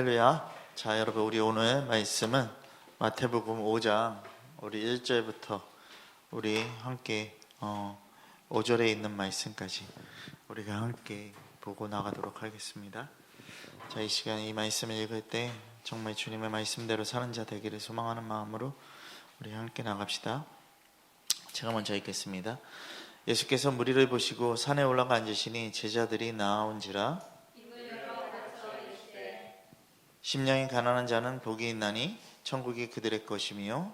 할렐루야. 자, 여러분, 우리 오늘 말씀은 마태복음 5장 우리 1절부터 우리 함께 5절에 있는 말씀까지 우리가 함께 보고 나가도록 하겠습니다. 자, 이 시간 이 말씀을 읽을 때 정말 주님의 말씀대로 사는 자 되기를 소망하는 마음으로 우리 함께 나갑시다. 제가 먼저 읽겠습니다. 예수께서 무리를 보시고 산에 올라가 앉으시니 제자들이 나아온지라. 심령이 가난한 자는 복이 있나니 천국이 그들의 것이며,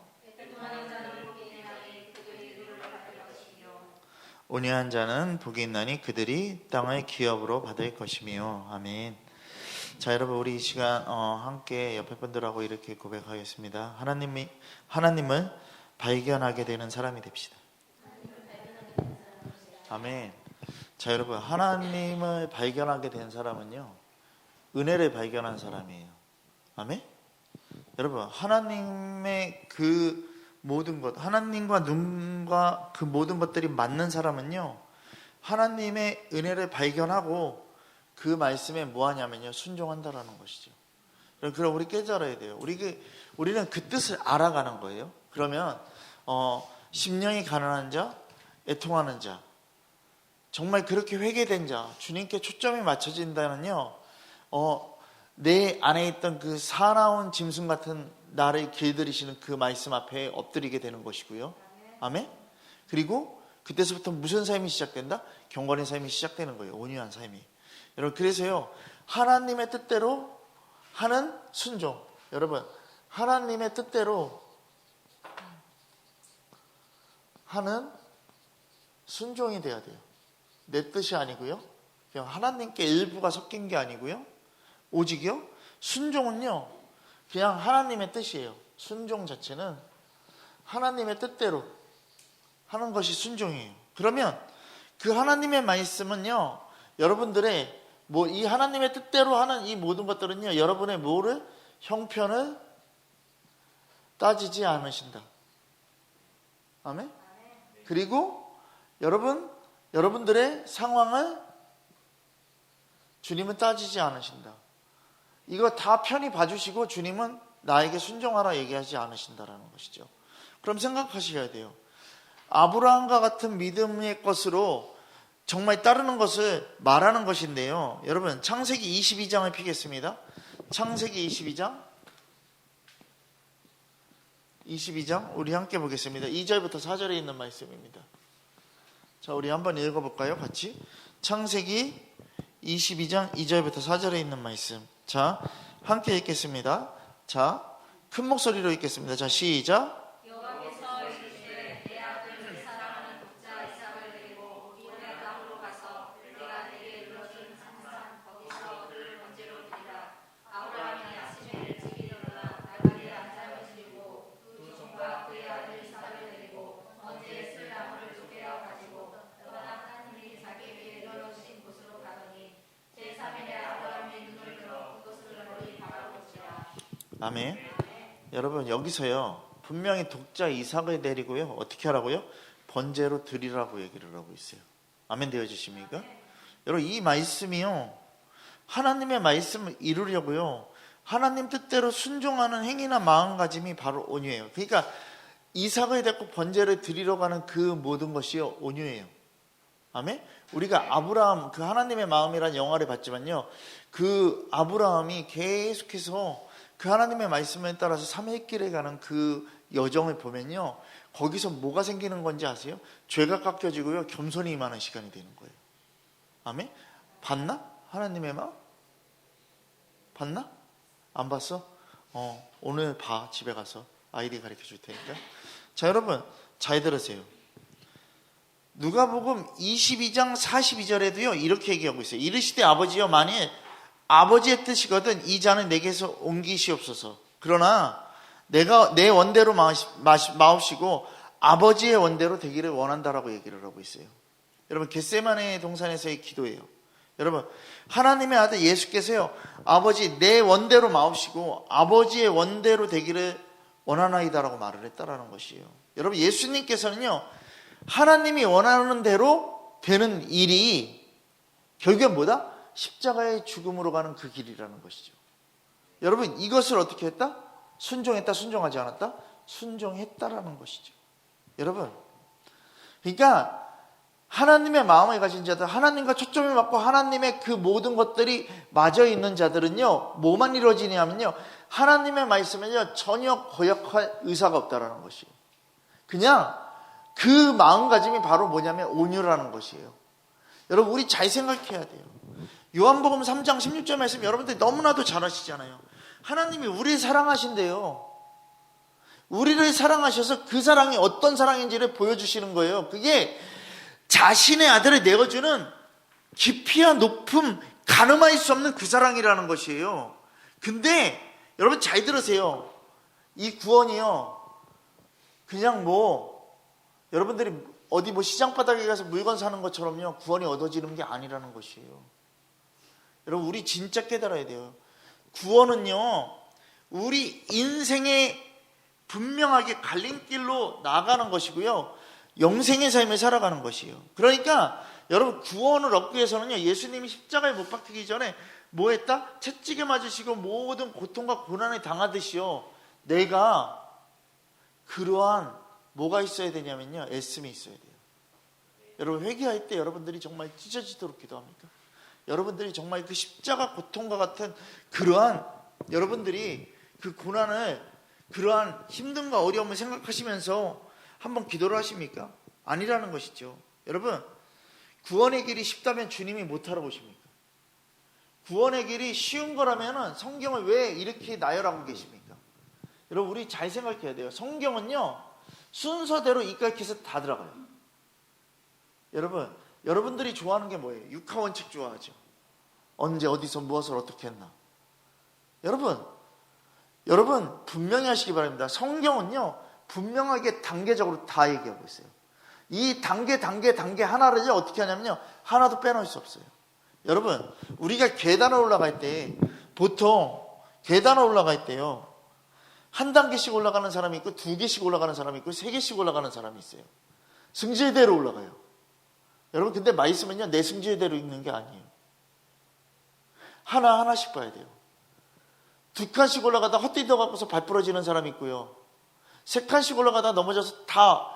온유한 자는 복이 있나니 그들이 땅을 기업으로 받을 것이며. 아멘. 자, 여러분, 우리 이 시간 함께 옆에 분들하고 이렇게 고백하겠습니다. 하나님을 발견하게 되는 사람이 됩시다. 아멘. 자, 여러분, 하나님을 발견하게 된 사람은요, 은혜를 발견한 사람이에요. 아멘. 여러분, 하나님의 그 모든 것, 하나님과 눈과 그 모든 것들이 맞는 사람은요, 하나님의 은혜를 발견하고 그 말씀에 뭐 하냐면요, 순종한다라는 것이죠. 그럼 우리 깨달아야 돼요. 우리는 그 뜻을 알아가는 거예요. 그러면 심령이 가난한 자, 애통하는 자, 정말 그렇게 회개된 자, 주님께 초점이 맞춰진다면요, 내 안에 있던 그 사나운 짐승 같은 나를 길들이시는 그 말씀 앞에 엎드리게 되는 것이고요. 아멘. 그리고 그때서부터 무슨 삶이 시작된다? 경건의 삶이 시작되는 거예요. 온유한 삶이. 여러분, 그래서요, 하나님의 뜻대로 하는 순종. 여러분, 하나님의 뜻대로 하는 순종이 돼야 돼요. 내 뜻이 아니고요, 그냥 하나님께 일부가 섞인 게 아니고요, 오직요, 순종은요, 그냥 하나님의 뜻이에요. 순종 자체는 하나님의 뜻대로 하는 것이 순종이에요. 그러면 그 하나님의 말씀은요, 여러분들의 이 하나님의 뜻대로 하는 이 모든 것들은요, 여러분의 형편을 따지지 않으신다. 아멘. 그리고 여러분들의 상황을 주님은 따지지 않으신다. 이거 다 편히 봐주시고 주님은 나에게 순종하라 얘기하지 않으신다라는 것이죠. 그럼 생각하셔야 돼요. 아브라함과 같은 믿음의 것으로 정말 따르는 것을 말하는 것인데요. 여러분, 창세기 22장을 피겠습니다. 창세기 22장 우리 함께 보겠습니다. 2절부터 4절에 있는 말씀입니다. 자, 우리 한번 읽어볼까요? 같이. 창세기 22장 2절부터 4절에 있는 말씀. 자, 함께 읽겠습니다. 자, 큰 목소리로 읽겠습니다. 자, 시작. 여호와께서 이르시되 내 아들 내 사랑하는 독자 이삭을 데리고 모리아 땅으로 가서 내가 내게 일러준 산산 거기서 그를 번제로 드리라. 아브라함이 아침에 일찍 일어나 나귀의 안장을 지고 두 종과 그의 아들 이삭을 데리고 번제에 쓸 나무를 쪼개어 가지고 떠나 하나님이 자기에게 일러주신 곳으로 가더니 제3일에 아브라함이 눈을 들어 그곳을 멀리 바라보지라. 아멘. 여러분, 여기서요, 분명히 독자 이삭을 데리고요, 어떻게 하라고요? 번제로 드리라고 얘기를 하고 있어요. 아멘 되어주십니까? 여러분, 이 말씀이요, 하나님의 말씀을 이루려고요, 하나님 뜻대로 순종하는 행위나 마음가짐이 바로 온유예요. 그러니까 이삭을 데리고 번제를 드리러 가는 그 모든 것이요, 온유예요. 아멘? 우리가 아브라함, 그 하나님의 마음이란 영화를 봤지만요, 그 아브라함이 계속해서 그 하나님의 말씀에 따라서 3일 길에 가는 그 여정을 보면요, 거기서 뭐가 생기는 건지 아세요? 죄가 깎여지고요, 겸손이 임하는 시간이 되는 거예요. 아멘? 봤나? 하나님의 마음? 봤나? 안 봤어? 오늘 봐. 집에 가서 아이디 가르쳐 줄 테니까. 자, 여러분, 잘 들으세요. 누가복음 22장 42절에도요, 이렇게 얘기하고 있어요. 이르시되 아버지여, 만일 아버지의 뜻이거든 이 잔을 내게서 옮기시옵소서. 그러나 내가 내 원대로 마옵시고 아버지의 원대로 되기를 원한다라고 얘기를 하고 있어요. 여러분, 겟세마네 동산에서의 기도예요. 여러분, 하나님의 아들 예수께서요, 아버지 내 원대로 마옵시고 아버지의 원대로 되기를 원하나이다라고 말을 했다라는 것이에요. 여러분, 예수님께서는요, 하나님이 원하는 대로 되는 일이 결국엔 뭐다? 십자가의 죽음으로 가는 그 길이라는 것이죠. 여러분 이것을 어떻게 했다? 순종했다, 순종하지 않았다? 순종했다라는 것이죠. 여러분, 그러니까 하나님의 마음을 가진 자들, 하나님과 초점을 맞고 하나님의 그 모든 것들이 맞아 있는 자들은요, 뭐만 이루어지냐면요, 하나님의 말씀은요 전혀 거역할 의사가 없다라는 것이에요. 그냥 그 마음가짐이 바로 뭐냐면 온유라는 것이에요. 여러분 우리 잘 생각해야 돼요. 요한복음 3장 16절 말씀 여러분들 너무나도 잘 아시잖아요. 하나님이 우리를 사랑하신대요. 우리를 사랑하셔서 그 사랑이 어떤 사랑인지를 보여주시는 거예요. 그게 자신의 아들을 내어주는 깊이와 높음, 가늠할 수 없는 그 사랑이라는 것이에요. 근데 여러분 잘 들으세요. 이 구원이요, 그냥 여러분들이 어디 시장 바닥에 가서 물건 사는 것처럼요 구원이 얻어지는 게 아니라는 것이에요. 여러분 우리 진짜 깨달아야 돼요. 구원은요 우리 인생에 분명하게 갈림길로 나아가는 것이고요, 영생의 삶을 살아가는 것이에요. 그러니까 여러분 구원을 얻기 위해서는요, 예수님이 십자가에 못 박히기 전에 뭐 했다? 채찍에 맞으시고 모든 고통과 고난을 당하듯이요, 내가 그러한 뭐가 있어야 되냐면요, 애씀이 있어야 돼요. 여러분 회개할 때 여러분들이 정말 찢어지도록 기도합니까? 여러분들이 정말 그 십자가 고통과 같은 그러한 여러분들이 그 고난을, 그러한 힘듦과 어려움을 생각하시면서 한번 기도를 하십니까? 아니라는 것이죠. 여러분 구원의 길이 쉽다면 주님이 못하러 오십니까? 구원의 길이 쉬운 거라면 성경을 왜 이렇게 나열하고 계십니까? 여러분 우리 잘 생각해야 돼요. 성경은요 순서대로 이깔캐서 다 들어가요. 여러분, 여러분들이 좋아하는 게 뭐예요? 육하원칙 좋아하죠. 언제 어디서 무엇을 어떻게 했나. 여러분 분명히 하시기 바랍니다. 성경은요 분명하게 단계적으로 다 얘기하고 있어요. 이 단계 하나를 어떻게 하냐면요, 하나도 빼놓을 수 없어요. 여러분 우리가 계단을 올라갈 때, 보통 계단을 올라갈 때요 한 단계씩 올라가는 사람이 있고, 두 개씩 올라가는 사람이 있고, 세 개씩 올라가는 사람이 있어요. 승질대로 올라가요. 여러분 근데 말씀은요 내 승질대로 읽는 게 아니에요. 하나하나씩 봐야 돼요. 두 칸씩 올라가다 헛디뎌 갖고서 발 부러지는 사람이 있고요, 세 칸씩 올라가다 넘어져서 다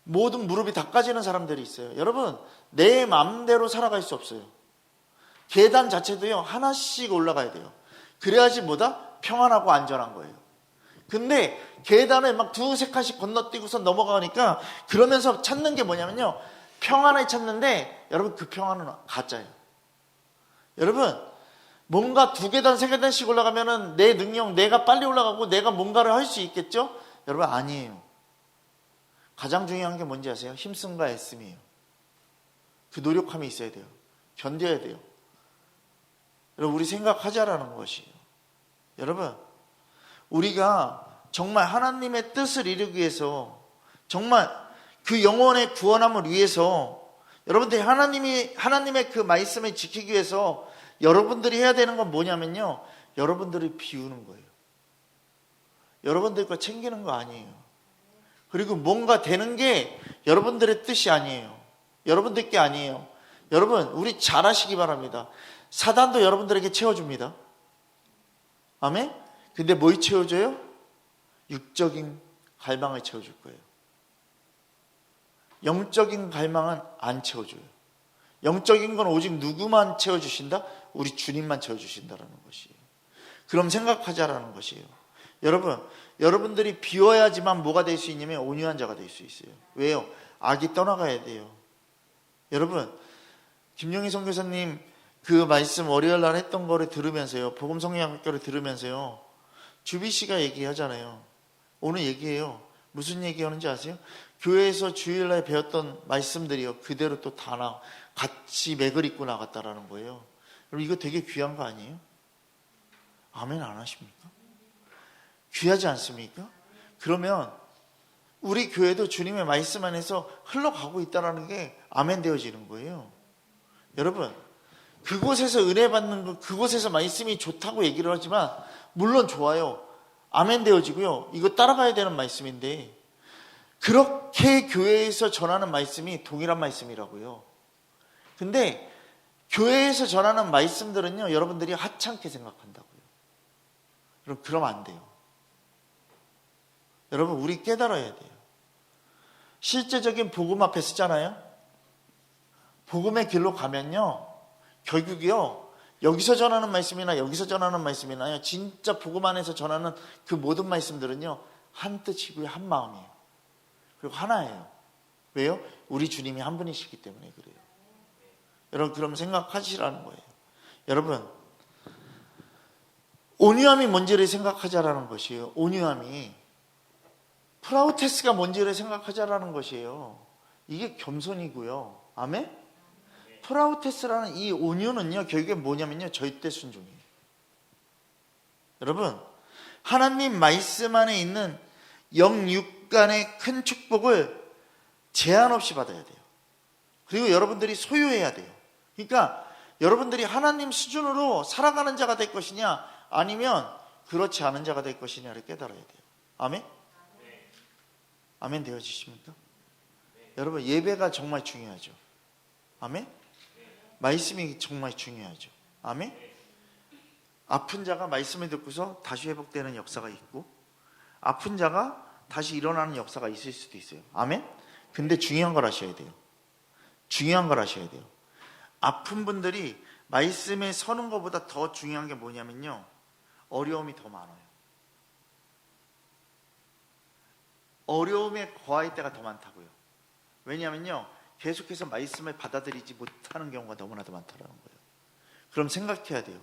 모든 무릎이 다 까지는 사람들이 있어요. 여러분 내 마음대로 살아갈 수 없어요. 계단 자체도요 하나씩 올라가야 돼요. 그래야지 평안하고 안전한 거예요. 근데 계단을 막 두세 칸씩 건너뛰고서 넘어가니까, 그러면서 찾는 게 뭐냐면요, 평안을 찾는데 여러분 그 평안은 가짜예요. 여러분 뭔가 두 계단 세 계단씩 올라가면은 내 능력, 내가 빨리 올라가고 내가 뭔가를 할 수 있겠죠? 여러분 아니에요. 가장 중요한 게 뭔지 아세요? 힘씀과 애씀이에요. 그 노력함이 있어야 돼요. 견뎌야 돼요. 여러분 우리 생각하자라는 것이에요. 여러분 우리가 정말 하나님의 뜻을 이루기 위해서, 정말 그 영혼의 구원함을 위해서, 여러분들이 하나님의 그 말씀을 지키기 위해서 여러분들이 해야 되는 건 뭐냐면요, 여러분들을 비우는 거예요. 여러분들 거 챙기는 거 아니에요. 그리고 뭔가 되는 게 여러분들의 뜻이 아니에요. 여러분들 게 아니에요. 여러분 우리 잘 아시기 바랍니다. 사단도 여러분들에게 채워줍니다. 아멘? 근데 뭘 채워줘요? 육적인 갈망을 채워줄 거예요. 영적인 갈망은 안 채워줘요. 영적인 건 오직 누구만 채워주신다? 우리 주님만 채워주신다라는 것이에요. 그럼 생각하자라는 것이에요. 여러분들이 비워야지만 뭐가 될 수 있냐면 온유한 자가 될 수 있어요. 왜요? 악이 떠나가야 돼요. 여러분 김용희 선교사님 그 말씀 월요일 날 했던 거를 들으면서요, 복음 성경학교를 들으면서요, 주비 씨가 얘기하잖아요. 오늘 얘기해요. 무슨 얘기하는지 아세요? 교회에서 주일날 배웠던 말씀들이요 그대로 또 다 같이 맥을 입고 나갔다라는 거예요. 여러분 이거 되게 귀한 거 아니에요? 아멘 안 하십니까? 귀하지 않습니까? 그러면 우리 교회도 주님의 말씀 안에서 흘러가고 있다는 게 아멘 되어지는 거예요. 여러분 그곳에서 은혜 받는 것, 그곳에서 말씀이 좋다고 얘기를 하지만 물론 좋아요. 아멘 되어지고요. 이거 따라가야 되는 말씀인데, 그렇게 교회에서 전하는 말씀이 동일한 말씀이라고요. 근데 교회에서 전하는 말씀들은요 여러분들이 하찮게 생각한다고요. 그러면 안 돼요. 여러분, 우리 깨달아야 돼요. 실제적인 복음 앞에 서잖아요. 복음의 길로 가면요, 결국이요, 여기서 전하는 말씀이나 여기서 전하는 말씀이나요, 진짜 복음 안에서 전하는 그 모든 말씀들은요, 한 뜻이고요, 한 마음이에요. 그리고 하나예요. 왜요? 우리 주님이 한 분이시기 때문에 그래요. 여러분, 그럼 생각하시라는 거예요. 여러분, 온유함이 뭔지를 생각하자라는 것이에요. 온유함이. 프라우테스가 뭔지를 생각하자라는 것이에요. 이게 겸손이고요. 아멘? 프라우테스라는 이 온유는요, 결국에 뭐냐면요, 절대 순종이에요. 여러분, 하나님 말씀 안에 있는 영육간의 큰 축복을 제한 없이 받아야 돼요. 그리고 여러분들이 소유해야 돼요. 그러니까 여러분들이 하나님 수준으로 살아가는 자가 될 것이냐, 아니면 그렇지 않은 자가 될 것이냐를 깨달아야 돼요. 아멘? 아멘 되어지십니까? 여러분, 예배가 정말 중요하죠. 아멘? 말씀이 정말 중요하죠. 아멘? 아픈 자가 말씀을 듣고서 다시 회복되는 역사가 있고, 아픈 자가 다시 일어나는 역사가 있을 수도 있어요. 아멘? 근데 중요한 걸 하셔야 돼요. 중요한 걸 하셔야 돼요. 아픈 분들이 말씀에 서는 것보다 더 중요한 게 뭐냐면요, 어려움이 더 많아요. 어려움에 거할 때가 더 많다고요. 왜냐하면요, 계속해서 말씀을 받아들이지 못하는 경우가 너무나도 많다는 거예요. 그럼 생각해야 돼요.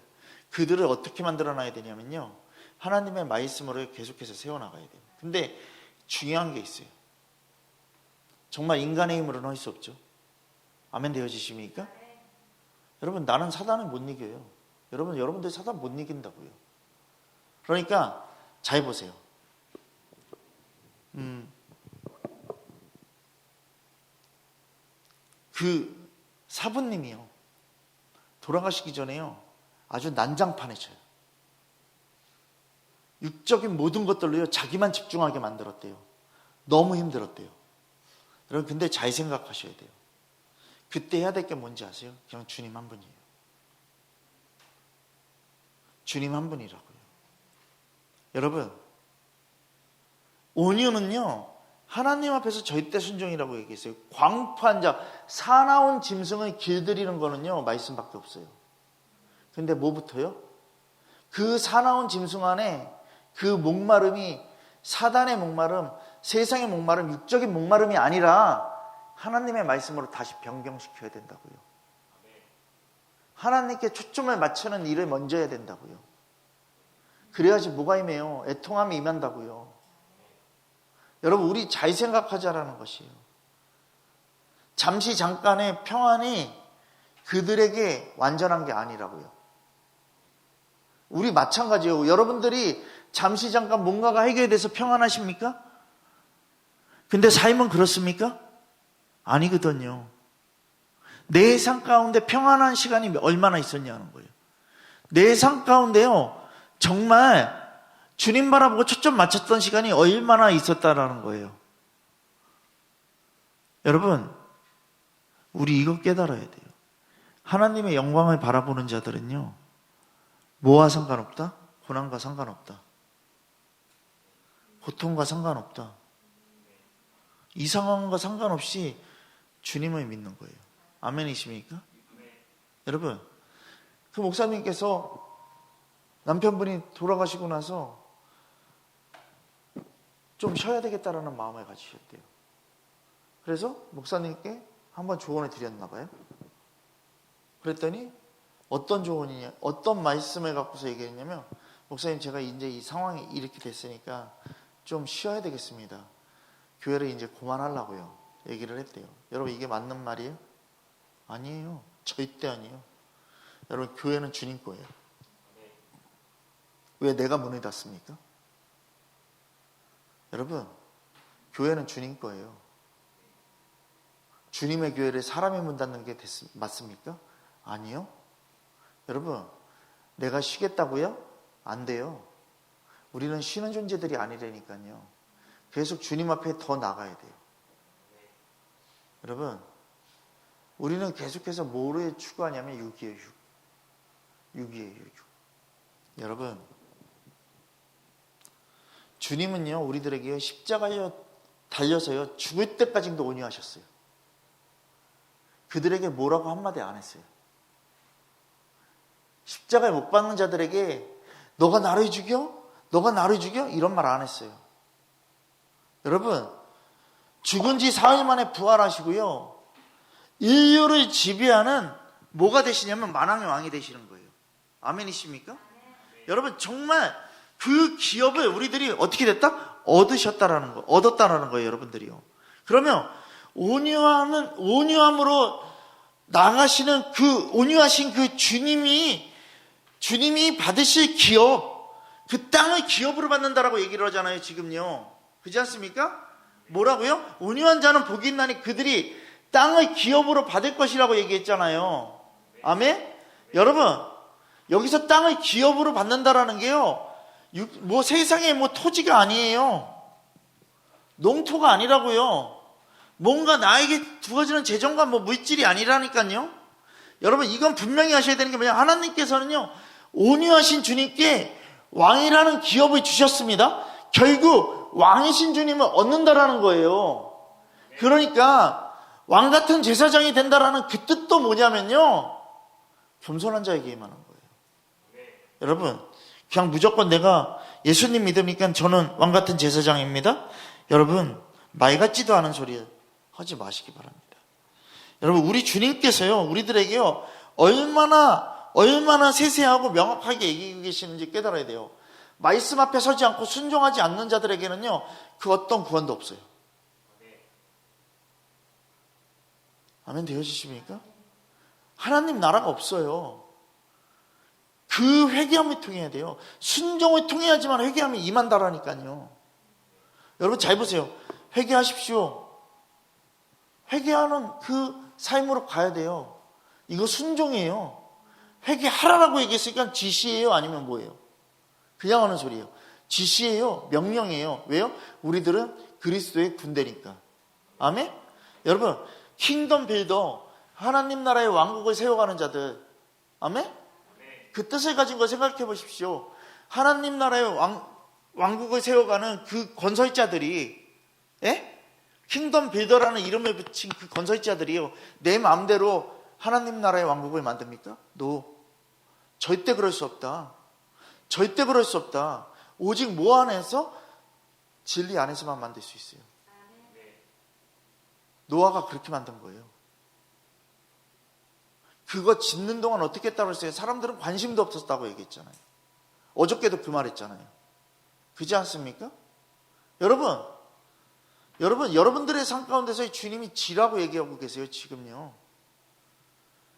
그들을 어떻게 만들어놔야 되냐면요, 하나님의 말씀으로 계속해서 세워나가야 돼요. 근데 중요한 게 있어요. 정말 인간의 힘으로는 할 수 없죠. 아멘 되어지십니까? 여러분, 나는 사단을 못 이겨요. 여러분들 사단 못 이긴다고요. 그러니까 잘 보세요. 그 사부님이요, 돌아가시기 전에요, 아주 난장판에 쳐요. 육적인 모든 것들로요, 자기만 집중하게 만들었대요. 너무 힘들었대요. 여러분, 근데 잘 생각하셔야 돼요. 그때 해야 될 게 뭔지 아세요? 그냥 주님 한 분이에요. 주님 한 분이라고요. 여러분, 온유는요, 하나님 앞에서 절대 순종이라고 얘기했어요. 광포한 자, 사나운 짐승을 길들이는 거는요, 말씀밖에 없어요. 근데 뭐부터요? 그 사나운 짐승 안에 그 목마름이 사단의 목마름, 세상의 목마름, 육적인 목마름이 아니라 하나님의 말씀으로 다시 변경시켜야 된다고요. 하나님께 초점을 맞추는 일을 먼저 해야 된다고요. 그래야지 뭐가 임해요? 애통함이 임한다고요. 여러분, 우리 잘 생각하자라는 것이에요. 잠시 잠깐의 평안이 그들에게 완전한 게 아니라고요. 우리 마찬가지예요. 여러분들이 잠시 잠깐 뭔가가 해결돼서 평안하십니까? 근데 삶은 그렇습니까? 아니거든요. 내 삶 가운데 평안한 시간이 얼마나 있었냐는 거예요. 내 삶 가운데요, 정말 주님 바라보고 초점 맞췄던 시간이 얼마나 있었다라는 거예요. 여러분, 우리 이거 깨달아야 돼요. 하나님의 영광을 바라보는 자들은요, 뭐와 상관없다? 고난과 상관없다. 고통과 상관없다. 이 상황과 상관없이 주님을 믿는 거예요. 아멘이십니까? 여러분, 그 목사님께서 남편분이 돌아가시고 나서 좀 쉬어야 되겠다라는 마음을 가지셨대요. 그래서 목사님께 한번 조언을 드렸나 봐요. 그랬더니 어떤 조언이냐, 어떤 말씀을 갖고서 얘기했냐면, 목사님, 제가 이제 이 상황이 이렇게 됐으니까 좀 쉬어야 되겠습니다. 교회를 이제 그만하려고요. 얘기를 했대요. 여러분, 이게 맞는 말이에요? 아니에요. 절대 아니에요. 여러분, 교회는 주님 거예요. 왜 내가 문을 닫습니까? 여러분, 교회는 주님 거예요. 주님의 교회를 사람의 문 닫는 게 맞습니까? 아니요. 여러분, 내가 쉬겠다고요? 안 돼요. 우리는 쉬는 존재들이 아니라니까요. 계속 주님 앞에 더 나가야 돼요. 여러분, 우리는 계속해서 뭐를 추구하냐면 육이에요. 육이에요. 여러분, 주님은요 우리들에게 십자가에 달려서요 죽을 때까지도 온유하셨어요. 그들에게 뭐라고 한마디 안 했어요. 십자가에 못 박는 자들에게 너가 나를 죽여? 너가 나를 죽여? 이런 말 안 했어요. 여러분, 죽은 지 4일 만에 부활하시고요, 인류를 지배하는 뭐가 되시냐면 만왕의 왕이 되시는 거예요. 아멘이십니까? 여러분, 정말 그 기업을 우리들이 어떻게 됐다? 얻었다라는 거예요, 여러분들이요. 그러면 온유함으로 나가시는 그 온유하신 그 주님이 받으실 기업, 그 땅을 기업으로 받는다라고 얘기를 하잖아요, 지금요. 그렇지 않습니까? 뭐라고요? 온유한 자는 복이 있나니 그들이 땅을 기업으로 받을 것이라고 얘기했잖아요. 아멘? 여러분, 여기서 땅을 기업으로 받는다라는 게요, 뭐 세상에 뭐 토지가 아니에요. 농토가 아니라고요. 뭔가 나에게 주어지는 재정과 뭐 물질이 아니라니까요. 여러분, 이건 분명히 하셔야 되는 게 뭐냐? 하나님께서는요 온유하신 주님께 왕이라는 기업을 주셨습니다. 결국 왕이신 주님을 얻는다라는 거예요. 그러니까 왕 같은 제사장이 된다라는 그 뜻도 뭐냐면요, 겸손한 자에게만 한 거예요. 여러분, 그냥 무조건 내가 예수님 믿으니까 저는 왕 같은 제사장입니다, 여러분 말 같지도 않은 소리 하지 마시기 바랍니다. 여러분, 우리 주님께서요 우리들에게요 얼마나 세세하고 명확하게 얘기하고 계시는지 깨달아야 돼요. 말씀 앞에 서지 않고 순종하지 않는 자들에게는요 그 어떤 구원도 없어요. 아멘 되어지십니까? 하나님 나라가 없어요. 그 회개함을 통해야 돼요. 순종을 통해야지만 회개함이 임한다라니까요. 여러분 잘 보세요. 회개하십시오. 회개하는 그 삶으로 가야 돼요. 이거 순종이에요. 회개하라고 얘기했으니까 지시예요? 아니면 뭐예요? 그냥 하는 소리예요. 지시예요? 명령이에요? 왜요? 우리들은 그리스도의 군대니까. 아멘? 여러분, 킹덤 빌더, 하나님 나라의 왕국을 세워가는 자들, 아멘? 그 뜻을 가진 걸 생각해 보십시오. 하나님 나라의 왕국을 세워가는 그 건설자들이, 예? 킹덤 빌더라는 이름을 붙인 그 건설자들이요 내 마음대로 하나님 나라의 왕국을 만듭니까? 절대 그럴 수 없다. 절대 그럴 수 없다. 오직 뭐 안에서? 진리 안에서만 만들 수 있어요. 노아가 그렇게 만든 거예요. 그거 짓는 동안 어떻게 했다고 했어요? 사람들은 관심도 없었다고 얘기했잖아요. 어저께도 그 말 했잖아요. 그렇지 않습니까? 여러분들의 삶 가운데서 주님이 지라고 얘기하고 계세요, 지금요.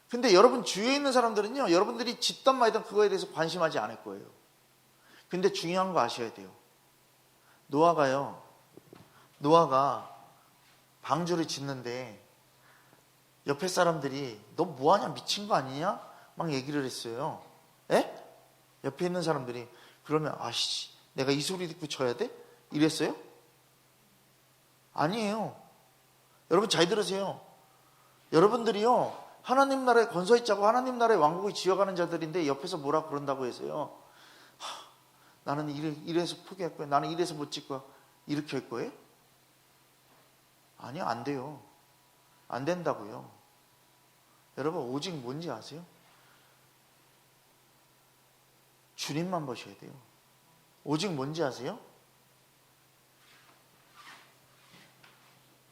근데 여러분 주위에 있는 사람들은요, 여러분들이 짓던 말던 그거에 대해서 관심하지 않을 거예요. 근데 중요한 거 아셔야 돼요. 노아가 방주를 짓는데 옆에 사람들이 너 뭐하냐, 미친 거 아니냐? 막 얘기를 했어요. 에? 옆에 있는 사람들이 그러면 아씨 내가 이 소리 듣고 쳐야 돼? 이랬어요? 아니에요. 여러분 잘 들으세요. 여러분들이요 하나님 나라의 건설자고 하나님 나라의 왕국을 지어가는 자들인데 옆에서 뭐라 그런다고 해서요 나는 이래서 포기할 거야, 나는 이래서 못 질 거야, 이렇게 할 거예요? 아니요, 안 돼요. 안 된다고요. 여러분 오직 뭔지 아세요? 주님만 보셔야 돼요. 오직 뭔지 아세요?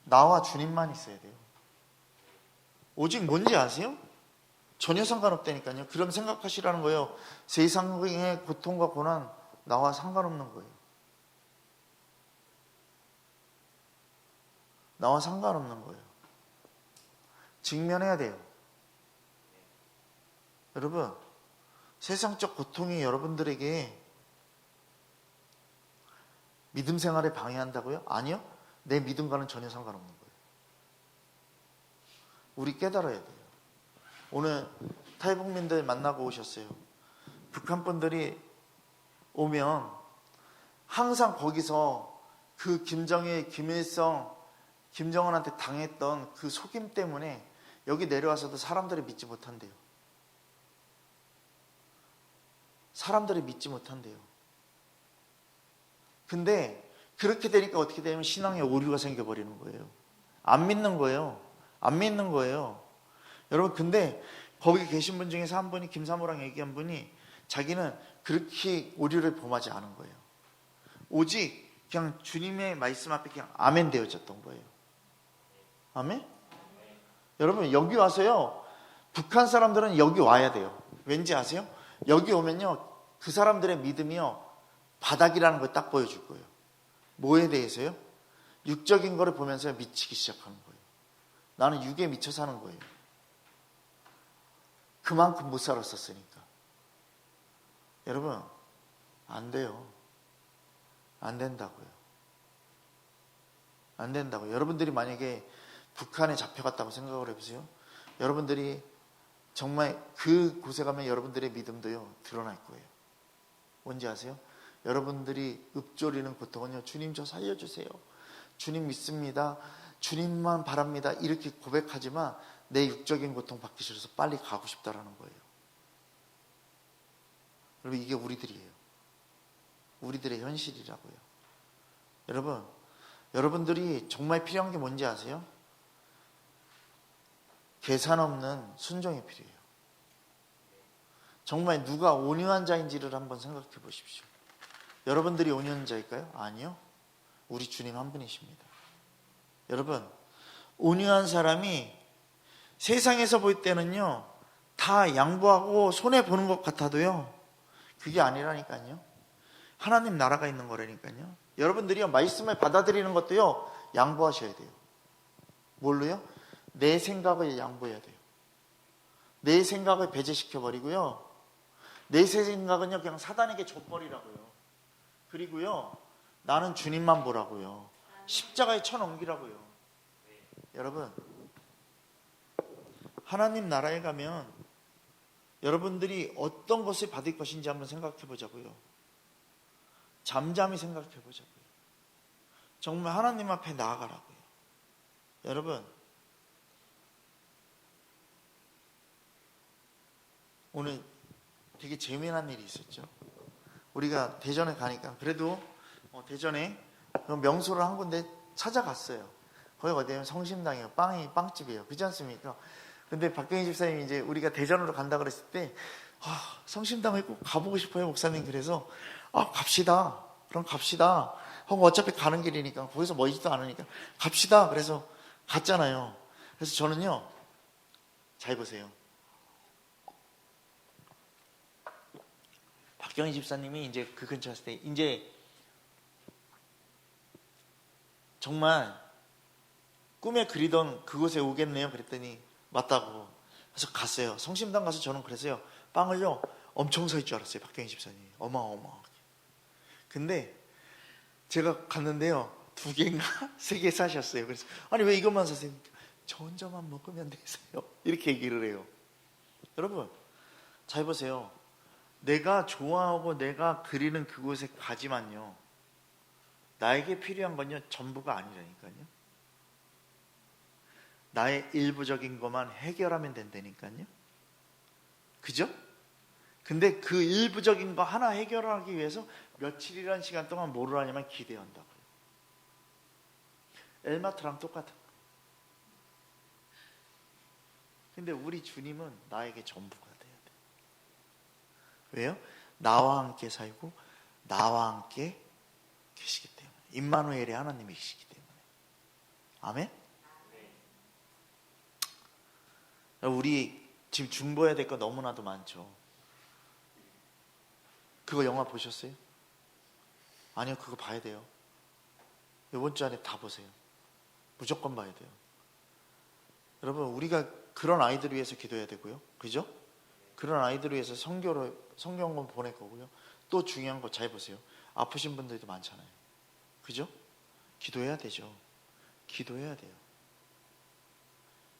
나와 주님만 있어야 돼요. 오직 뭔지 아세요? 전혀 상관없다니까요. 그럼 생각하시라는 거예요. 세상의 고통과 고난 나와 상관없는 거예요. 나와 상관없는 거예요. 직면해야 돼요. 여러분, 세상적 고통이 여러분들에게 믿음 생활에 방해한다고요? 아니요. 내 믿음과는 전혀 상관없는 거예요. 우리 깨달아야 돼요. 오늘 탈북민들 만나고 오셨어요. 북한 분들이 오면 항상 거기서 그 김정일, 김일성, 김정은한테 당했던 그 속임 때문에 여기 내려와서도 사람들이 믿지 못한대요. 사람들이 믿지 못한대요. 근데 그렇게 되니까 어떻게 되냐면 신앙에 오류가 생겨버리는 거예요. 안 믿는 거예요. 안 믿는 거예요. 여러분, 근데 거기 계신 분 중에서 한 분이, 김사모랑 얘기한 분이, 자기는 그렇게 오류를 범하지 않은 거예요. 오직 그냥 주님의 말씀 앞에 그냥 아멘 되어졌던 거예요. 아멘? 여러분, 여기 와서요, 북한 사람들은 여기 와야 돼요. 왠지 아세요? 여기 오면요, 그 사람들의 믿음이요, 바닥이라는 걸 딱 보여줄 거예요. 뭐에 대해서요? 육적인 거를 보면서 미치기 시작하는 거예요. 나는 육에 미쳐 사는 거예요. 그만큼 못 살았었으니까. 여러분, 안 돼요. 안 된다고요. 안 된다고요. 여러분들이 만약에 북한에 잡혀갔다고 생각을 해보세요. 여러분들이 정말 그 곳에 가면 여러분들의 믿음도요, 드러날 거예요. 뭔지 아세요? 여러분들이 읊조리는 고통은요, 주님 저 살려주세요, 주님 믿습니다, 주님만 바랍니다, 이렇게 고백하지만 내 육적인 고통 받기 싫어서 빨리 가고 싶다라는 거예요. 여러분, 이게 우리들이에요. 우리들의 현실이라고요. 여러분, 여러분들이 정말 필요한 게 뭔지 아세요? 계산 없는 순종이 필요해요. 정말 누가 온유한 자인지를 한번 생각해 보십시오. 여러분들이 온유한 자일까요? 아니요. 우리 주님 한 분이십니다. 여러분, 온유한 사람이 세상에서 볼 때는요, 다 양보하고 손해보는 것 같아도요, 그게 아니라니까요. 하나님 나라가 있는 거라니까요. 여러분들이요, 말씀을 받아들이는 것도요, 양보하셔야 돼요. 뭘로요? 내 생각을 양보해야 돼요. 내 생각을 배제시켜버리고요, 내 생각은요, 그냥 사단에게 줘버리라고요. 그리고요, 나는 주님만 보라고요. 십자가에 쳐넘기라고요. 여러분, 하나님 나라에 가면 여러분들이 어떤 것을 받을 것인지 한번 생각해 보자고요. 잠잠히 생각해 보자고요. 정말 하나님 앞에 나아가라고요. 여러분, 오늘 되게 재미난 일이 있었죠. 우리가 대전에 가니까, 그래도 대전에 명소를 한 군데 찾아갔어요. 거기 어디냐면 성심당이에요. 빵집이에요. 그렇지 않습니까? 근데 박경희 집사님이 이제 우리가 대전으로 간다 그랬을 때, 성심당에 꼭 가보고 싶어요, 목사님. 그래서 갑시다. 그럼 갑시다 하고, 어차피 가는 길이니까, 거기서 멀지도 않으니까 갑시다. 그래서 갔잖아요. 그래서 저는요, 잘 보세요. 박경희 집사님이 이제 그 근처에 왔을 때, 이제 정말 꿈에 그리던 그곳에 오겠네요. 그랬더니 맞다고. 그래서 갔어요. 성심당 가서 저는 그랬어요. 빵을요, 엄청 살 줄 알았어요, 박경희 집사님이. 어마어마하게. 근데 제가 갔는데요, 2개인가 3개 사셨어요. 그래서 아니 왜 이것만 사세요? 저 혼자만 먹으면 되세요, 이렇게 얘기를 해요. 여러분, 잘 보세요. 내가 좋아하고 내가 그리는 그곳에 가지만요, 나에게 필요한 건요, 전부가 아니라니까요. 나의 일부적인 것만 해결하면 된다니까요. 그죠? 근데 그 일부적인 거 하나 해결하기 위해서 며칠이라는 시간 동안 뭐를 하냐면 기대한다고요. 엘마트랑 똑같은 거. 근데 우리 주님은 나에게 전부가 돼야 돼. 왜요? 나와 함께 살고 나와 함께 계시기 때문에. 임마누엘의 하나님이시기 때문에. 아멘? 우리 지금 중보해야 될 거 너무나도 많죠. 그거 영화 보셨어요? 아니요, 그거 봐야 돼요. 이번 주 안에 다 보세요. 무조건 봐야 돼요. 여러분, 우리가 그런 아이들을 위해서 기도해야 되고요. 그죠? 그런 아이들을 위해서 성경권 보낼 거고요. 또 중요한 거 잘 보세요. 아프신 분들도 많잖아요. 그죠? 기도해야 되죠. 기도해야 돼요.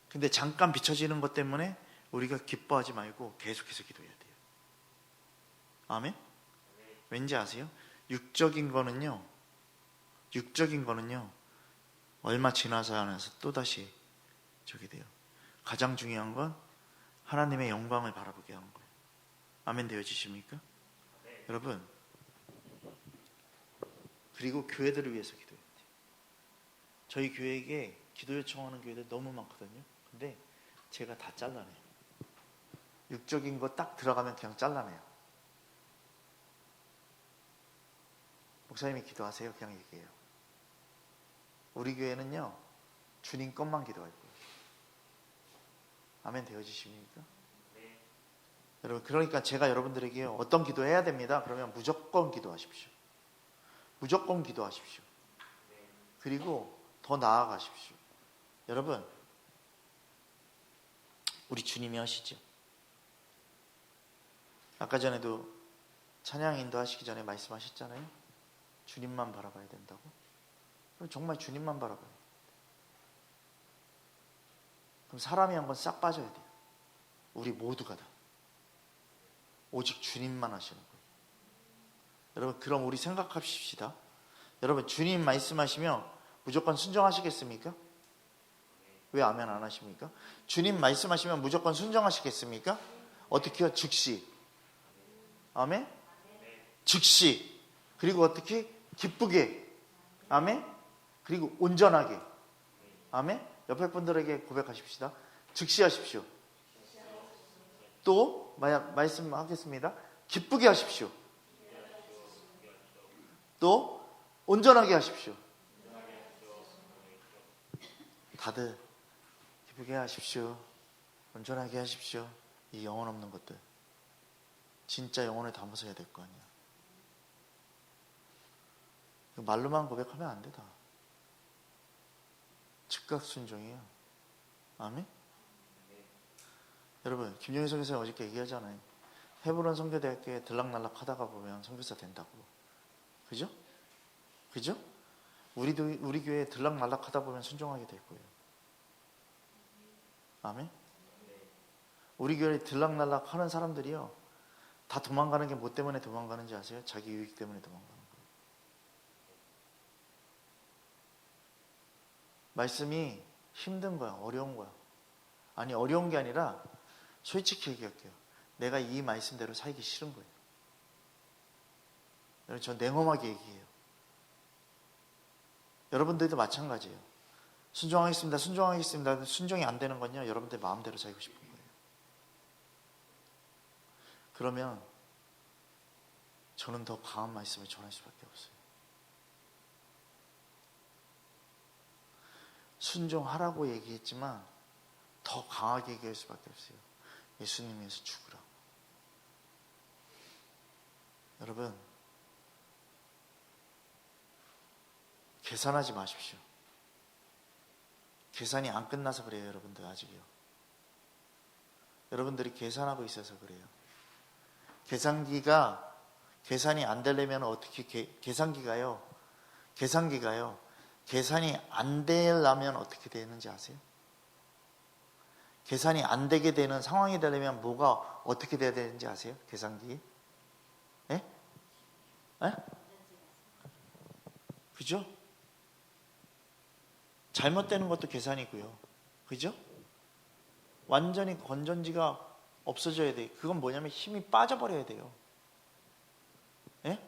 근데 잠깐 비춰지는 것 때문에 우리가 기뻐하지 말고 계속해서 기도해야 돼요. 아멘? 왠지 아세요? 육적인 거는요, 얼마 지나서 안에서 또다시 저기 돼요. 가장 중요한 건 하나님의 영광을 바라보게 하는 거예요. 아멘 되어지십니까? 여러분, 그리고 교회들을 위해서 기도해야 돼요. 저희 교회에게 기도 요청하는 교회들 너무 많거든요. 근데 제가 다 잘라내요. 육적인 거 딱 들어가면 그냥 잘라내요. 목사님이 기도하세요. 그냥 얘기해요. 우리 교회는요, 주님 것만 기도할 거예요. 아멘 되어지십니까? 네. 여러분, 그러니까 제가 여러분들에게 어떤 기도해야 됩니다. 그러면 무조건 기도하십시오. 무조건 기도하십시오. 그리고 더 나아가십시오. 여러분, 우리 주님이 하시죠. 아까 전에도 찬양 인도하시기 전에 말씀하셨잖아요. 주님만 바라봐야 된다고. 그럼 정말 주님만 바라봐요. 그럼 사람이 한 건 싹 빠져야 돼요. 우리 모두가 다. 오직 주님만 하시는 거예요. 여러분, 그럼 우리 생각합시다. 여러분, 주님 말씀하시면 무조건 순종하시겠습니까? 왜 아멘 안 하십니까? 주님 말씀하시면 무조건 순종하시겠습니까? 어떻게요? 즉시. 아멘? 즉시. 그리고 어떻게? 기쁘게. 아멘? 그리고 온전하게. 아멘? 옆에 분들에게 고백하십시다. 즉시 하십시오. 또 말씀하겠습니다. 기쁘게 하십시오. 또 온전하게 하십시오. 다들 기쁘게 하십시오. 온전하게 하십시오. 이 영혼 없는 것들 진짜 영혼을 담아서 해야 될 거 아니야. 말로만 고백하면 안 되다. 즉각 순종이에요. 아멘? 여러분, 김용희 선교사님 어저께 얘기하잖아요. 헤브론 선교대학교에 들락날락 하다가 보면 선교사 된다고. 그죠? 그죠? 우리 교회에 들락날락 하다 보면 순종하게 될 거예요. 아멘? 우리 교회에 들락날락 하는 사람들이요, 다 도망가는 게 뭐 때문에 도망가는지 아세요? 자기 유익 때문에 도망가는 거예요. 말씀이 힘든 거야, 어려운 거야. 아니, 어려운 게 아니라 솔직히 얘기할게요. 내가 이 말씀대로 살기 싫은 거예요. 여러분, 저 냉엄하게 얘기해요. 여러분들도 마찬가지예요. 순종하겠습니다. 순종하겠습니다. 순종이 안 되는 건요, 여러분들 마음대로 살고 싶은 거예요. 그러면 저는 더 강한 말씀을 전할 수밖에 없어요. 순종하라고 얘기했지만 더 강하게 얘기할 수밖에 없어요. 예수님 위해서 죽으라고. 여러분, 계산하지 마십시오. 계산이 안 끝나서 그래요. 여러분들 아직이요. 여러분들이 계산하고 있어서 그래요. 계산이 안 되려면 어떻게, 계산기가요, 계산이 안 되려면 어떻게 되는지 아세요? 계산이 안 되게 되는 상황이 되려면 뭐가 어떻게 돼야 되는지 아세요? 계산기? 예? 예? 그죠? 잘못되는 것도 계산이고요. 그죠? 완전히 건전지가 없어져야 돼요. 그건 뭐냐면 힘이 빠져버려야 돼요. 예?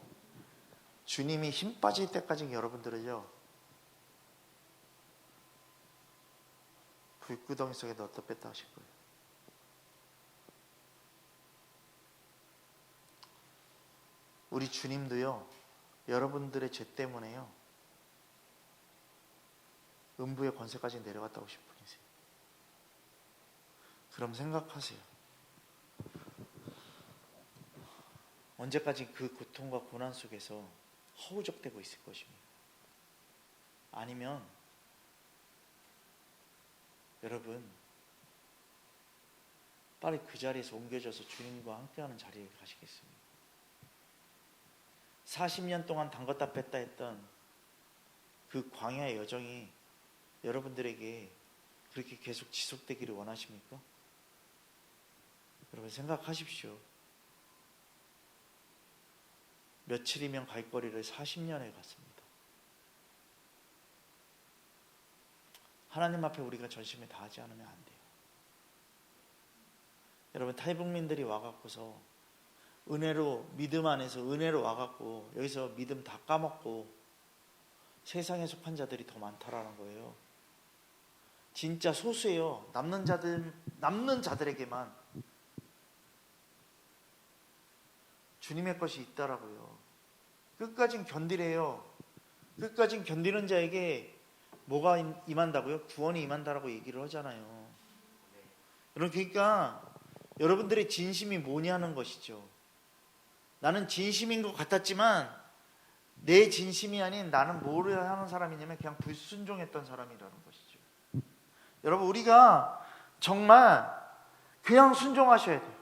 주님이 힘 빠질 때까지 여러분들을요, 불구덩이 속에 넣었다 뺐다 하실 거예요. 우리 주님도요, 여러분들의 죄 때문에요, 음부의 권세까지 내려갔다 오신 분이세요. 그럼 생각하세요. 언제까지 그 고통과 고난 속에서 허우적대고 있을 것입니까? 아니면 여러분, 빨리 그 자리에서 옮겨져서 주님과 함께하는 자리에 가시겠습니까? 40년 동안 담갔다 뺐다 했던 그 광야의 여정이 여러분들에게 그렇게 계속 지속되기를 원하십니까? 여러분, 생각하십시오. 며칠이면 갈 거리를 40년을 갔습니다. 하나님 앞에 우리가 전심을 다하지 않으면 안 돼요. 여러분, 탈북민들이 와갖고서 은혜로, 믿음 안에서 은혜로 와갖고 여기서 믿음 다 까먹고 세상에 속한 자들이 더 많다라는 거예요. 진짜 소수예요. 남는 자들에게만 주님의 것이 있다라고요. 끝까진 견디래요. 끝까진 견디는 자에게 뭐가 임한다고요? 구원이 임한다라고 얘기를 하잖아요. 여러분, 그러니까 여러분들의 진심이 뭐냐는 것이죠. 나는 진심인 것 같았지만 내 진심이 아닌 나는 뭐를 하는 사람이냐면 그냥 불순종했던 사람이라는 것이죠. 여러분, 우리가 정말 그냥 순종하셔야 돼요.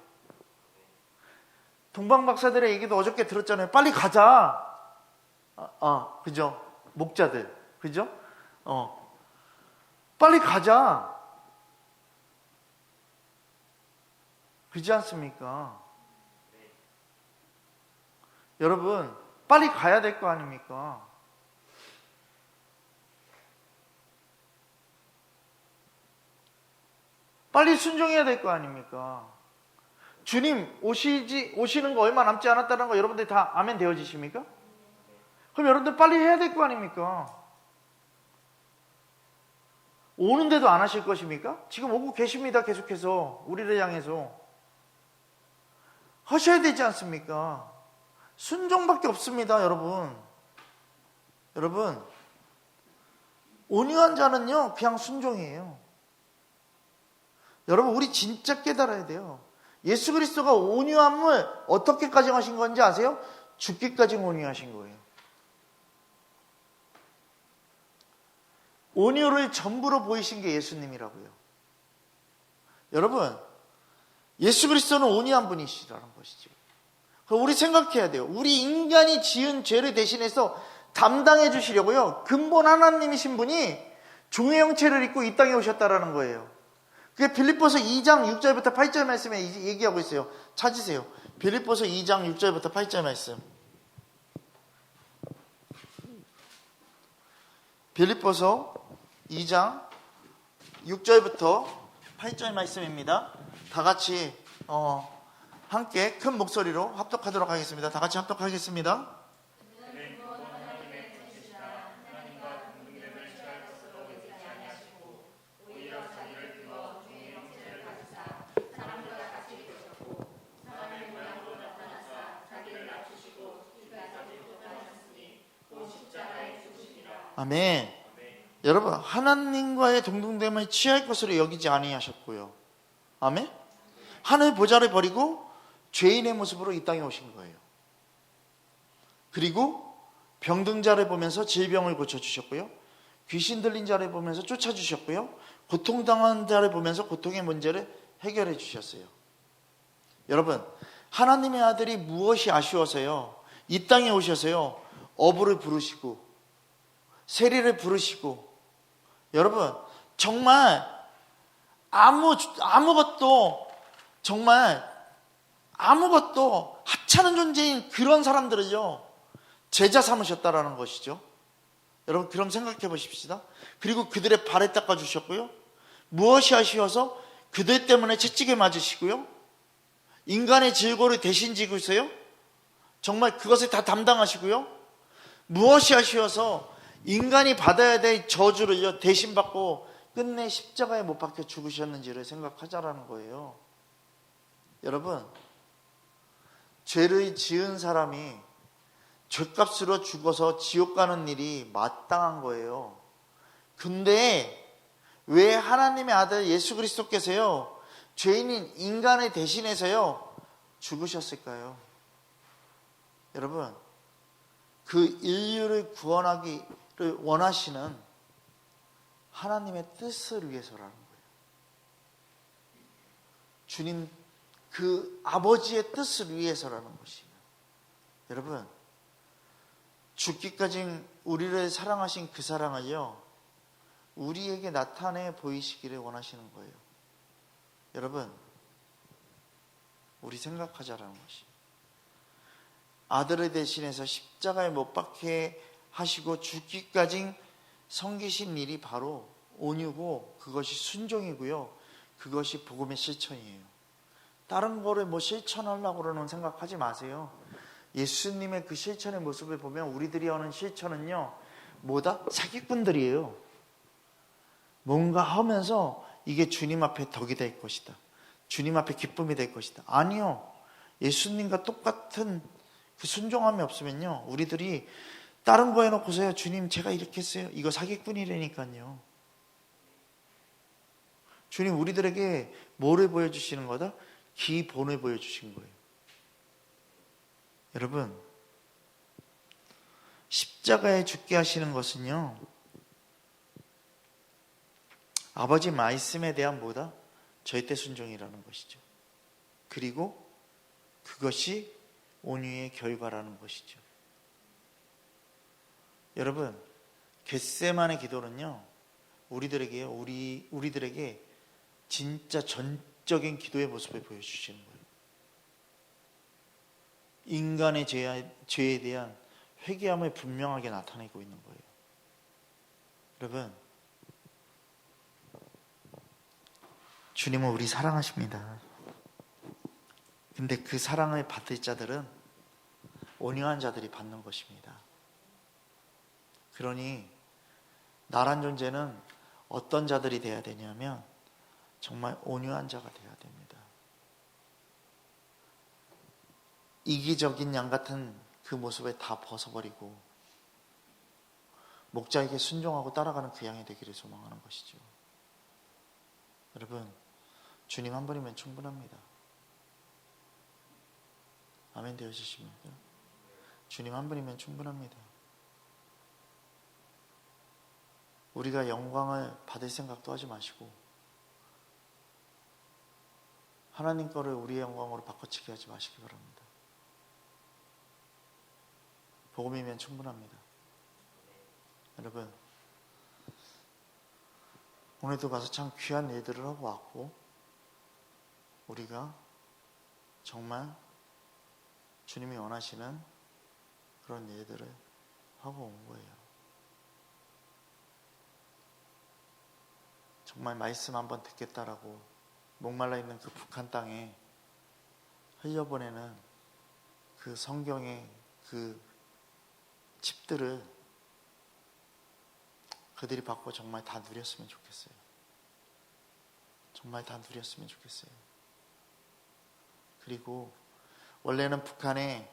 동방박사들의 얘기도 어저께 들었잖아요. 빨리 가자. 그죠? 목자들, 그죠? 빨리 가자. 그렇지 않습니까? 여러분, 빨리 가야 될 거 아닙니까? 빨리 순종해야 될 거 아닙니까? 주님 오시는 거 얼마 남지 않았다는 거 여러분들이 다 아멘 되어지십니까? 그럼 여러분들 빨리 해야 될 거 아닙니까? 오는데도 안 하실 것입니까? 지금 오고 계십니다. 계속해서 우리를 향해서 하셔야 되지 않습니까? 순종밖에 없습니다. 여러분 온유한 자는요 그냥 순종이에요. 여러분, 우리 진짜 깨달아야 돼요. 예수 그리스도가 온유함을 어떻게 가정하신 건지 아세요? 죽기까지 온유하신 거예요. 온유를 전부로 보이신 게 예수님이라고요. 여러분, 예수 그리스도는 온유한 분이시라는 것이죠. 우리 생각해야 돼요. 우리 인간이 지은 죄를 대신해서 담당해 주시려고요. 근본 하나님이신 분이 종의 형체를 입고 이 땅에 오셨다라는 거예요. 그게 빌립보서 2장 6절부터 8절 말씀에 얘기하고 있어요. 찾으세요. 빌립보서 2장 6절부터 8절 말씀. 빌립보서 2장 6절부터 8절 말씀입니다. 다 같이 함께 큰 목소리로 합독하도록 하겠습니다. 다 같이 합독하겠습니다. 아멘. 여러분, 하나님과의 동등됨을 취할 것으로 여기지 아니하셨고요. 아멘. 하늘 보좌를 버리고 죄인의 모습으로 이 땅에 오신 거예요. 그리고 병든 자를 보면서 질병을 고쳐주셨고요. 귀신 들린 자를 보면서 쫓아주셨고요. 고통당한 자를 보면서 고통의 문제를 해결해 주셨어요. 여러분, 하나님의 아들이 무엇이 아쉬워서요 이 땅에 오셔서요 어부를 부르시고 세리를 부르시고, 여러분 정말 아무것도 하찮은 존재인 그런 사람들을요 제자 삼으셨다라는 것이죠. 여러분, 그럼 생각해 보십시다. 그리고 그들의 발을 닦아 주셨고요. 무엇이 아쉬워서 그들 때문에 채찍에 맞으시고요. 인간의 질고를 대신 지고서요 정말 그것을 다 담당하시고요. 무엇이 아쉬워서 인간이 받아야 될 저주를요 대신 받고 끝내 십자가에 못 박혀 죽으셨는지를 생각하자라는 거예요. 여러분, 죄를 지은 사람이 죄값으로 죽어서 지옥 가는 일이 마땅한 거예요. 근데 왜 하나님의 아들 예수 그리스도께서요 죄인인 인간을 대신해서요 죽으셨을까요? 여러분, 그 인류를 구원하기를 원하시는 하나님의 뜻을 위해서라는 거예요. 주님 그 아버지의 뜻을 위해서라는 것이에요. 여러분, 죽기까지 우리를 사랑하신 그 사랑을요 우리에게 나타내 보이시기를 원하시는 거예요. 여러분, 우리 생각하자라는 것이, 아들을 대신해서 십자가에 못 박게 하시고 죽기까지 섬기신 일이 바로 온유고 그것이 순종이고요. 그것이 복음의 실천이에요. 다른 거를 뭐 실천하려고 그러는 생각하지 마세요. 예수님의 그 실천의 모습을 보면 우리들이 하는 실천은요 뭐다? 사기꾼들이에요. 뭔가 하면서 이게 주님 앞에 덕이 될 것이다, 주님 앞에 기쁨이 될 것이다. 아니요. 예수님과 똑같은 그 순종함이 없으면요, 우리들이 다른 거 해놓고서요, 주님 제가 이렇게 했어요, 이거 사기꾼이라니까요. 주님 우리들에게 뭐를 보여주시는 거다? 기본을 보여주신 거예요. 여러분, 십자가에 죽게 하시는 것은요, 아버지 말씀에 대한 뭐다? 절대 순종이라는 것이죠. 그리고 그것이 온유의 결과라는 것이죠. 여러분, 겟세마네 기도는요, 우리들에게 진짜 전적인 기도의 모습을 보여주시는 거예요. 인간의 죄에 대한 회개함을 분명하게 나타내고 있는 거예요. 여러분, 주님은 우리 사랑하십니다. 근데 그 사랑을 받을 자들은 온유한 자들이 받는 것입니다. 그러니 나란 존재는 어떤 자들이 돼야 되냐면 정말 온유한 자가 돼야 됩니다. 이기적인 양 같은 그 모습을 다 벗어버리고 목자에게 순종하고 따라가는 그 양이 되기를 소망하는 것이죠. 여러분, 주님 한 분이면 충분합니다. 아멘 되어주십니까? 주님 한 분이면 충분합니다. 우리가 영광을 받을 생각도 하지 마시고 하나님 거를 우리의 영광으로 바꿔치기 하지 마시기 바랍니다. 복음이면 충분합니다. 여러분, 오늘도 가서 참 귀한 일들을 하고 왔고, 우리가 정말 주님이 원하시는 그런 일들을 하고 온 거예요. 정말 말씀 한번 듣겠다라고 목말라 있는 그 북한 땅에 흘려보내는 그 성경의 그 칩들을 그들이 받고 정말 다 누렸으면 좋겠어요. 정말 다 누렸으면 좋겠어요. 그리고 원래는 북한에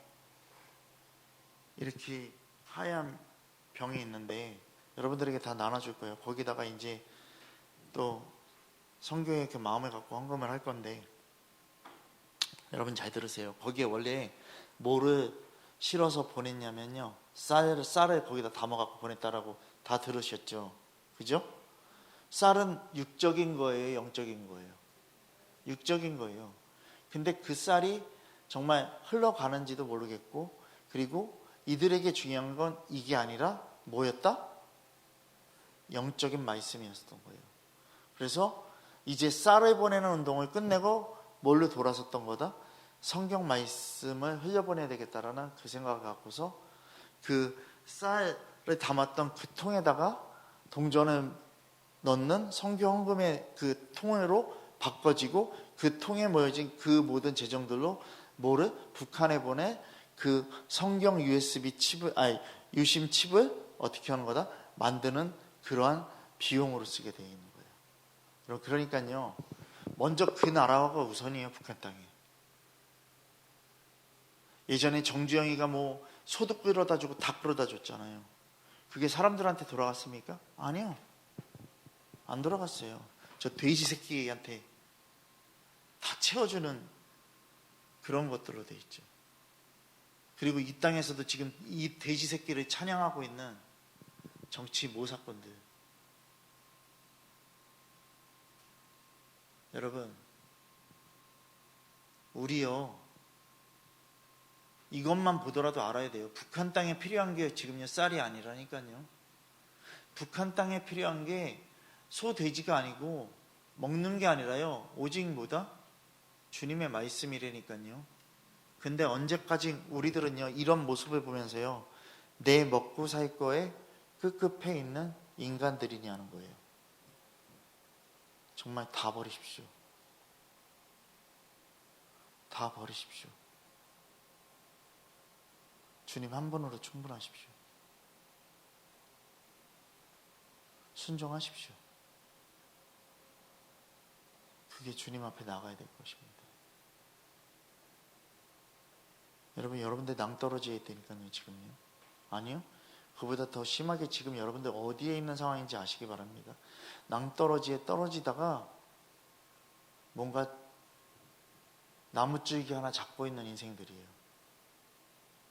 이렇게 하얀 병이 있는데 여러분들에게 다 나눠줄 거예요. 거기다가 이제 또 성경의 그 마음을 갖고 헌금을 할 건데, 여러분 잘 들으세요. 거기에 원래 뭐를 실어서 보냈냐면요, 쌀을 거기다 담아갖고 보냈다라고 다 들으셨죠? 그죠? 쌀은 육적인 거예요, 영적인 거예요? 육적인 거예요. 근데 그 쌀이 정말 흘러가는지도 모르겠고, 그리고 이들에게 중요한 건 이게 아니라 뭐였다? 영적인 말씀이었던 거예요. 그래서 이제 쌀을 보내는 운동을 끝내고 뭘로 돌아섰던 거다? 성경 말씀을 흘려보내야 되겠다라는 그 생각을 갖고서 그 쌀을 담았던 그 통에다가 동전을 넣는 성경 헌금의 그 통으로 바꿔지고, 그 통에 모여진 그 모든 재정들로 뭐를 북한에 보내 그 성경 USB 칩을, 유심 칩을 어떻게 하는 거다? 만드는 그러한 비용으로 쓰게 되어 있는 거예요. 그러니까요, 먼저 그 나라가 우선이에요. 북한 땅에. 예전에 정주영이가 뭐 소도 끌어다 주고 다 끌어다 줬잖아요. 그게 사람들한테 돌아갔습니까? 아니요, 안 돌아갔어요. 저 돼지 새끼한테 다 채워주는 그런 것들로 돼 있죠. 그리고 이 땅에서도 지금 이 돼지 새끼를 찬양하고 있는 정치 모사꾼들, 여러분, 우리요 이것만 보더라도 알아야 돼요. 북한 땅에 필요한 게 지금요 쌀이 아니라니까요. 북한 땅에 필요한 게 소, 돼지가 아니고 먹는 게 아니라요, 오직 뭐다? 주님의 말씀이라니까요. 근데 언제까지 우리들은요 이런 모습을 보면서요 내 먹고 살 거에 급급해 있는 인간들이냐는 거예요. 정말 다 버리십시오. 다 버리십시오. 주님 한 분으로 충분하십시오. 순종하십시오. 그게 주님 앞에 나가야 될 것입니다. 여러분, 여러분들 낭떠러지에 있다니까요, 지금요. 아니요. 그보다 더 심하게 지금 여러분들 어디에 있는 상황인지 아시기 바랍니다. 낭떠러지에 떨어지다가 뭔가 나무줄기 하나 잡고 있는 인생들이에요.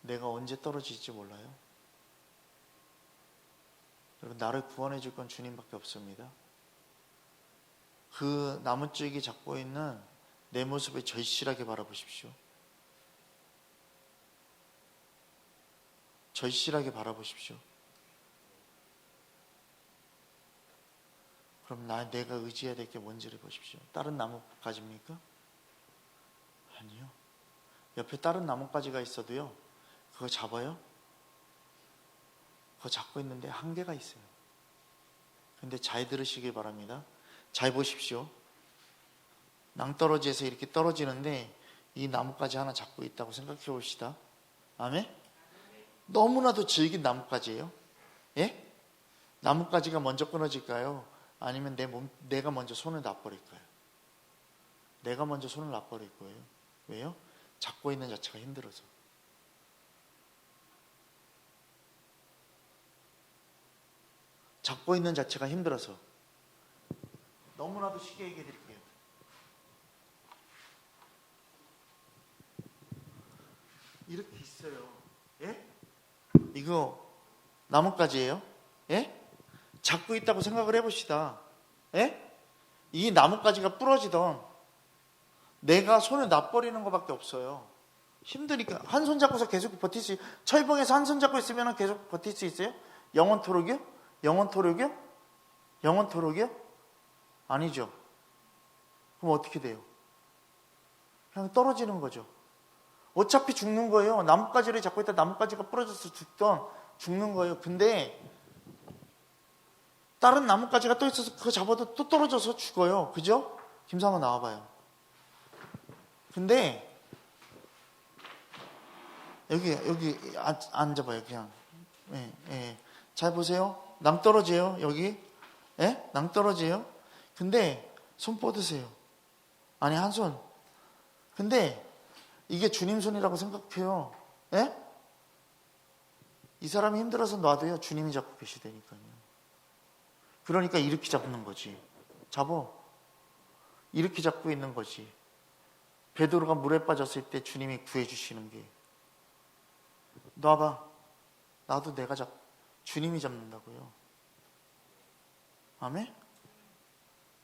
내가 언제 떨어질지 몰라요. 여러분, 나를 구원해 줄 건 주님밖에 없습니다. 그 나무줄기 잡고 있는 내 모습을 절실하게 바라보십시오. 절실하게 바라보십시오. 그럼 내가 의지해야 될 게 뭔지를 보십시오. 다른 나뭇가지입니까? 아니요. 옆에 다른 나뭇가지가 있어도요, 그거 잡아요? 그거 잡고 있는데 한계가 있어요. 근데 잘 들으시길 바랍니다. 잘 보십시오. 낭떠러지에서 이렇게 떨어지는데 이 나뭇가지 하나 잡고 있다고 생각해 봅시다. 아멘? 너무나도 질긴 나뭇가지예요. 예? 나뭇가지가 먼저 끊어질까요? 아니면 내가 먼저 손을 놔버릴까요? 내가 먼저 손을 놔버릴 거예요. 왜요? 잡고 있는 자체가 힘들어서. 잡고 있는 자체가 힘들어서. 너무나도 쉽게 얘기해 드릴게요. 이렇게 있어요. 예? 이거 나뭇가지예요. 예? 잡고 있다고 생각을 해봅시다. 예? 이 나뭇가지가 부러지던 내가 손을 놔버리는 것밖에 없어요. 힘드니까. 한 손 잡고서 계속 버틸 수 있어요. 철봉에서 한 손 잡고 있으면 계속 버틸 수 있어요? 영원토록이요? 영원토록이요? 영원토록이요? 아니죠. 그럼 어떻게 돼요? 그냥 떨어지는 거죠. 어차피 죽는 거예요. 나뭇가지를 잡고 있다 나뭇가지가 부러져서 죽는 거예요. 근데 다른 나뭇가지가 또 있어서 그거 잡아도 또 떨어져서 죽어요. 그죠? 김사모 나와봐요. 근데 여기 앉아봐요. 그냥 잘 보세요. 낭떠러지예요. 여기 낭떠러지예요. 근데 손 뻗으세요. 아니, 한 손. 근데 이게 주님 손이라고 생각해요. 이 사람이 힘들어서 놔도요, 주님이 잡고 계시다니까요. 그러니까 이렇게 잡는 거지. 잡어. 이렇게 잡고 있는 거지. 베드로가 물에 빠졌을 때 주님이 구해주시는 게, 놔봐. 나도 주님이 잡는다고요. 아멘?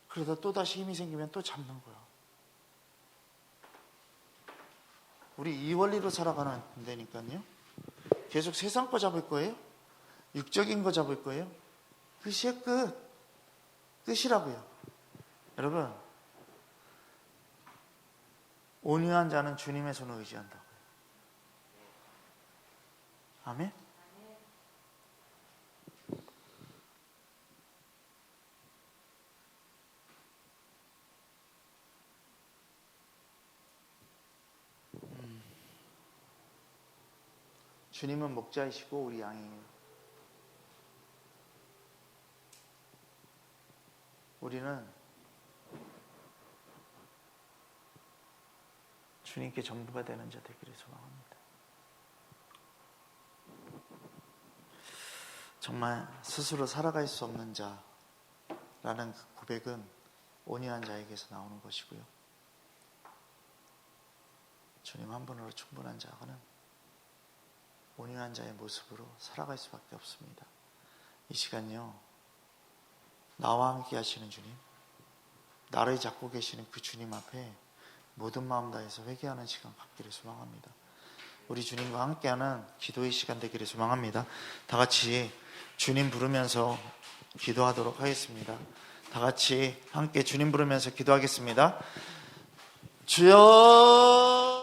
그러다 또다시 힘이 생기면 또 잡는 거야. 우리 이 원리로 살아가는 데니까요. 계속 세상 거 잡을 거예요? 육적인 거 잡을 거예요? 끝이에요, 끝. 끝이라고요. 여러분, 온유한 자는 주님의 손을 의지한다고요. 아멘? 주님은 목자이시고 우리 양이에요. 우리는 주님께 전부가 되는 자 되기를 소망합니다. 정말 스스로 살아갈 수 없는 자라는 그 고백은 온유한 자에게서 나오는 것이고요. 주님 한 분으로 충분한 자는 온유한 자의 모습으로 살아갈 수밖에 없습니다. 이 시간요, 나와 함께 하시는 주님, 나를 잡고 계시는 그 주님 앞에 모든 마음 다해서 회개하는 시간 갖기를 소망합니다. 우리 주님과 함께하는 기도의 시간 되기를 소망합니다. 다 같이 주님 부르면서 기도하도록 하겠습니다. 다 같이 함께 주님 부르면서 기도하겠습니다. 주여